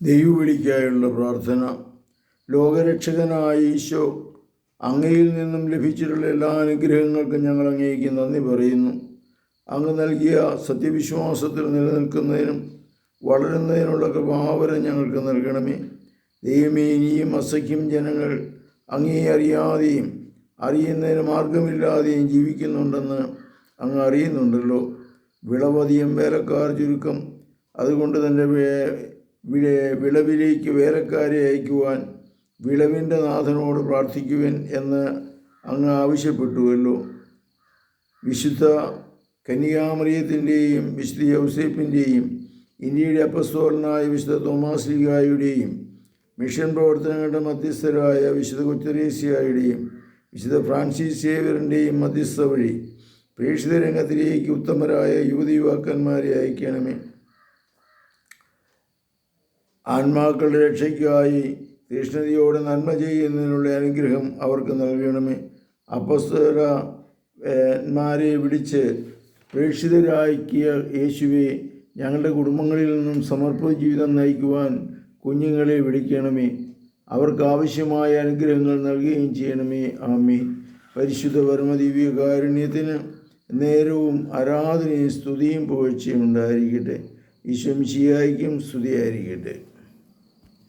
ദൈവവിളിക്കായുള്ള പ്രാർത്ഥന. ലോകരക്ഷകനായ ഈശോ, അങ്ങയിൽ നിന്നും ലഭിച്ചിട്ടുള്ള എല്ലാ അനുഗ്രഹങ്ങൾക്കും ഞങ്ങൾ അങ്ങേക്ക് നന്ദി പറയുന്നു. അങ്ങ് നൽകിയ സത്യവിശ്വാസത്തിൽ നിലനിൽക്കുന്നതിനും വളരുന്നതിനുള്ള കൃപാവരം ഞങ്ങൾക്ക് നൽകണമേ. ദൈവമേ, ഇനിയും അസഖ്യം ജനങ്ങൾ അങ്ങേ അറിയാതെയും അറിയുന്നതിന് മാർഗമില്ലാതെയും ജീവിക്കുന്നുണ്ടെന്ന് അങ്ങ് അറിയുന്നുണ്ടല്ലോ. വിളവധികം, വേലക്കാർ ചുരുക്കം. അതുകൊണ്ട് തന്നെ വിളവിലേക്ക് വേലക്കാരെ അയക്കുവാൻ വിളവിൻ്റെ നാഥനോട് പ്രാർത്ഥിക്കുവാൻ എന്ന് അങ്ങ് ആവശ്യപ്പെട്ടുവല്ലോ. വിശുദ്ധ കന്യകാമറിയത്തിൻ്റെയും വിശുദ്ധ യൗസേപ്പിൻ്റെയും ഇന്ത്യയുടെ അപ്പസ്തോലനായ വിശുദ്ധ തോമാസ് ലീഗായുടെയും മിഷൻ പ്രവർത്തനങ്ങളുടെ മധ്യസ്ഥരായ വിശുദ്ധ കൊച്ചുത്രേസ്യയുടെയും വിശുദ്ധ ഫ്രാൻസിസ് സേവ്യറിൻ്റെയും മധ്യസ്ഥ വഴി പ്രേക്ഷിത രംഗത്തിലേക്ക് ഉത്തമരായ യുവതിയുവാക്കന്മാരെ അയക്കണമേ. ആത്മാക്കളുടെ രക്ഷയ്ക്കായി തീഷ്ണതയോടെ നന്മ ചെയ്യുന്നതിനുള്ള അനുഗ്രഹം അവർക്ക് നൽകണമേ. അപ്പസ്തോലന്മാരെ വിളിച്ച് പ്രേക്ഷിതരാക്കിയ യേശുവെ, ഞങ്ങളുടെ കുടുംബങ്ങളിൽ നിന്നും സമർപ്പിത ജീവിതം നയിക്കുവാൻ കുഞ്ഞുങ്ങളെ വിളിക്കണമേ. അവർക്ക് ആവശ്യമായ അനുഗ്രഹങ്ങൾ നൽകുകയും ചെയ്യണമേ. ആമേൻ. പരിശുദ്ധ പരമദിവ്യകാരുണ്യത്തിന് നേരവും ആരാധനയും സ്തുതിയും പുകഴ്ചയും ഉണ്ടായിരിക്കട്ടെ. ഈശോ മിശിഹായ്ക്കും സ്തുതിയായിരിക്കട്ടെ.